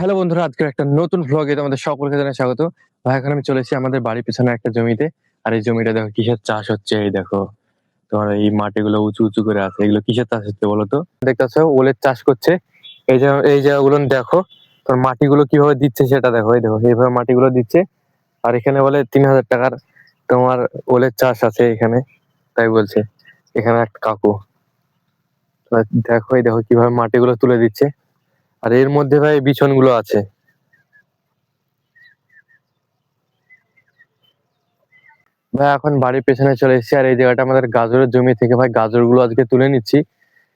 Hello বন্ধুরা, আজকের একটা নতুন ভ্লগে তোমাদের সকলকে জানাই স্বাগত। ভাই এখন আমি চলেছি আমাদের বাড়ির পিছনে একটা জমিতে। আর এই জমিটা দেখো কিসের চাষ হচ্ছে। এই দেখো তোমার এই মাটিগুলো উঁচু উঁচু করে আছে, এগুলো কিসের চাষ হচ্ছে বলো তো? দেখতেছো ওলের চাষ করছে। এই জায়গাগুলো দেখো, তোর মাটিগুলো কিভাবে দিচ্ছে সেটা দেখো। এই দেখো এইভাবে মাটিগুলো দিচ্ছে। আর এখানে বলে 3,000 টাকার তোমার ওলের চাষ আছে এখানে, তাই বলছে এখানে একটা কাকু। তো দেখো এই দেখো কিভাবে মাটিগুলো তুলে দিচ্ছে। আর এর মধ্যে ভাই বিছন গুলো আছে। ভাই এখন বাড়ির পেছনে চলে এসেছি, আর এই জায়গাটা আমাদের গাজরের জমি থেকে ভাই গাজর গুলো আজকে তুলে নিচ্ছি।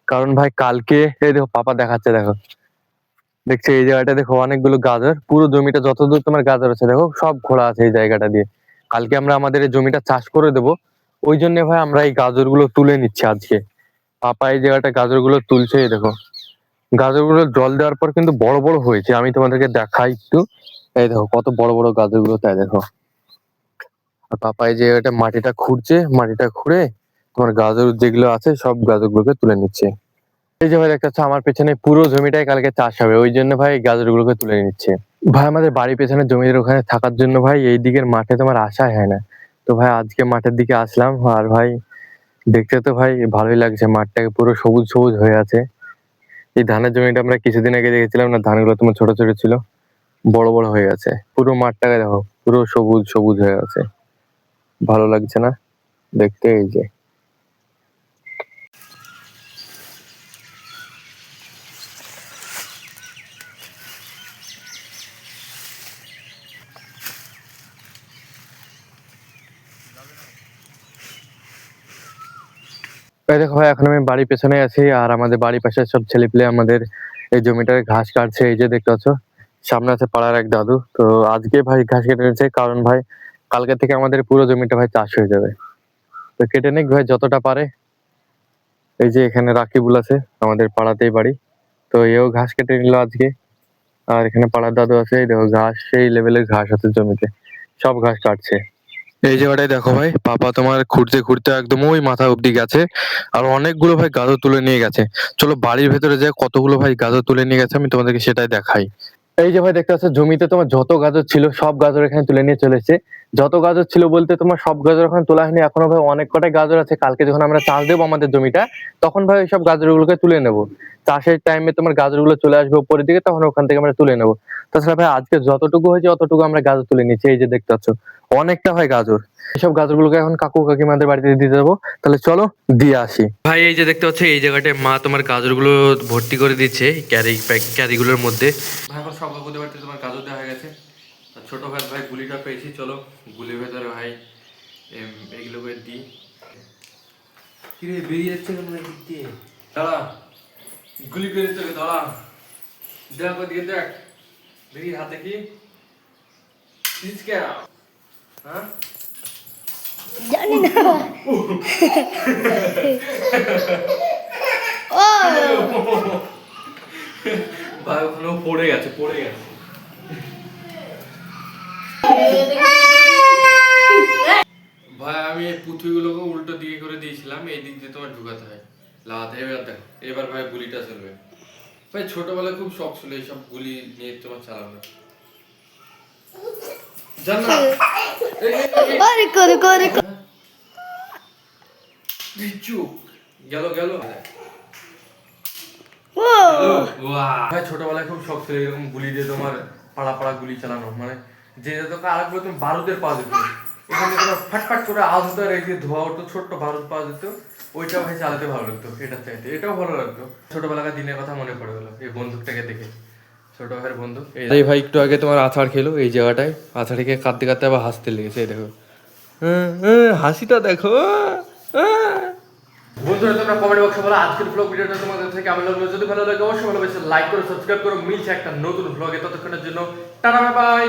কারণ ভাই কালকে এই দেখো পাপা দেখাচ্ছে, দেখো দেখছি এই জায়গাটা দেখো অনেকগুলো গাজর, পুরো জমিটা যতদূর তোমার গাজর আছে দেখো সব ঘোরা আছে এই জায়গাটা দিয়ে। কালকে আমরা আমাদের এই জমিটা চাষ করে দেবো, ওই জন্য ভাই আমরা এই গাজর গুলো তুলে নিচ্ছি আজকে। পাপা এই জায়গাটা গাজর গুলো তুলছে, এই দেখো গাজর গুলো জল দেওয়ার পর কিন্তু বড় বড় হয়েছে। আমি তোমাদেরকে দেখাই একটু, এই দেখো কত বড় বড় গাজর গুলো, তাই দেখো। আর পাপা এই যে এটা মাটিটা খুঁড়ছে, মাটিটা খুঁড়ে তোমার গাজর যেগুলো আছে সব গাজর গুলোকে তুলে নিচ্ছে। এই যে ভাই দেখতে পাচ্ছ আমার পেছনে পুরো জমিটাই কালকে চাষ হবে, ওই জন্য ভাই গাজর গুলোকে তুলে নিচ্ছে। ভাই আমাদের বাড়ির পেছনে জমির ওখানে থাকার জন্য ভাই এই দিকের মাঠে তোমার আসাই হয় না। তো ভাই আজকে মাঠের দিকে আসলাম। আর ভাই দেখতে তো ভাই ভালোই লাগছে, মাঠটাকে পুরো সবুজ সবুজ হয়ে আছে। এই ধানের জমিটা আমরা কিছুদিন আগে দেখেছিলাম না, ধানগুলো তোমার ছোট ছোট ছিল, বড় বড় হয়ে গেছে। পুরো মাঠটাকে দেখো পুরো সবুজ সবুজ হয়ে আছে, ভালো লাগছে না দেখতে? এই যে এই দেখো ভাই এখন আমি বাড়ির পেছনে আছি, আর আমাদের বাড়ির পাশে সব ছেলেপিলে আমাদের এই জমিটার ঘাস কাটছে। এই যে দেখতে পাচ্ছ সামনে আছে পাড়ার এক দাদু। তো আজকে ভাই ঘাস কেটে নিচ্ছে, কারণ ভাই কালকে থেকে আমাদের পুরো জমিটা ভাই চাষ হয়ে যাবে। তো কেটে নিক ভাই যতটা পারে। এই যে এখানে রাকিবুল আছে, আমাদের পাড়াতেই বাড়ি, তো এও ঘাস কেটে নিল আজকে। আর এখানে পাড়ার দাদু আছে, এই দেখো ঘাস সেই লেভেলের ঘাস আছে জমিতে, সব ঘাস কাটছে। এই জায়গাটায় দেখো ভাই পাপা তোমার খুঁড়তে খুঁড়তে একদম ওই মাথা অব্দি গেছে, আর অনেকগুলো ভাই গাজর তুলে নিয়ে গেছে। চলো বাড়ির ভেতরে যে কতগুলো ভাই গাজর তুলে নিয়ে গেছে আমি তোমাদেরকে সেটাই দেখাই। এই যে ভাই দেখতে পাচ্ছ জমিতে তোমার যত গাজর ছিল সব গাজর এখানে তুলে নিয়ে চলে এসেছে। যত গাজর ছিল বলতে তোমার সব গাজর এখন তোলা হয়নি, এখনো ভাই অনেক কটাই গাজর আছে। কালকে যখন আমরা চাষ দেবো আমাদের জমিটা, তখন ভাই সব গাজর গুলোকে তুলে নেবো। চাষের টাইমে তোমার গাজর গুলো চলে আসবে উপরের দিকে, তখন ওখান থেকে আমরা তুলে নেবো। তাছাড়া ভাই আজকে যতটুকু হয়েছে অতটুকু আমরা গাজর তুলে নিচ্ছি। এই যে দেখতে পাচ্ছ অনেকটা হয় গাজর। এইসব গাজরগুলোকে এখন কাকু কাকিমাদের বাড়িতে দিতে যাবো, তাহলে চলো দিয়ে আসি। ভাই এই যে দেখতে পাচ্ছ এই জায়গাটায় মা তোমার গাজরগুলো ভর্তি করে দিচ্ছে ক্যারিগুলোর মধ্যে। ভাই এখন সব কাকুদের বাড়িতে তোমার গাজর দেওয়া হয়ে গেছে। আর ছোট ভাই ভাই গুলিটা পেয়েছি, চলো গুলির ভেতরে ভাই এইগুলোকে দিই। কিরে বেরিয়ে যাচ্ছে কেন দিক দিয়ে? দাঁড়া, গুলি বেরিয়ে যাবে, দাঁড়া, দেখ ওদিকে দেখ, দেখি হাতে কি হ্যাঁ জানি না। ও ভাই ওখানে পড়ে গেছে, পড়ে গেছে। ভাই আমি এই পুঁথিগুলোকে উল্টো দিকে করে দিয়েছিলাম, এই দিক দিয়ে তোমার ঢুকাতে হয়, লাগাতে। এবার দেখো এবার ভাই গুলিটা চলবে। ভাই ছোটবেলায় খুব শখ ছিল এইসব গুলি নিয়ে তোমার চালানো, জান না? আরে করে করে চুপ গেল গেল। ও ভাই ছোটবেলায় খুব শখ ছিল এরকম গুলি দিয়ে তোমার পাড়া পাড়া গুলি চালানো, মানে যে তোকে আরেকবার তুমি বারুদের পাওয়া যেত, এখানে তোমার ফাটফাট করে আওয়াজ হতো, আর এই যে ধোয়া উঠতো ছোট্ট বারুদ পাওয়া যেত, ওইটাও ভাই চালাতে ভালো লাগতো। এটার চাইতে এটাও ভালো লাগতো। ছোটবেলাকার দিনের কথা মনে পড়ে গেলো এই বন্দুকটাকে দেখে, ছোট ভাইয়ের বন্ধু। এই ভাই একটু আগে তোমার আছাড় খেলো এই জায়গাটায়, আছাড়িকে কাঁদতে কাঁদতে আবার হাসতে লেগেছে। এই দেখো হাসিটা দেখো। বন্ধুরা তোমরা কমেন্ট বক্সে বলো আজকের ব্লগ ভিডিওটা তোমাদের থেকে কেমন লাগলো। যদি ভালো লাগে অবশ্যই ভালোবেসে লাইক করো, সাবস্ক্রাইব করো। মিলছে একটা নতুন ব্লগে, ততক্ষণের জন্য টাটা বাই বাই।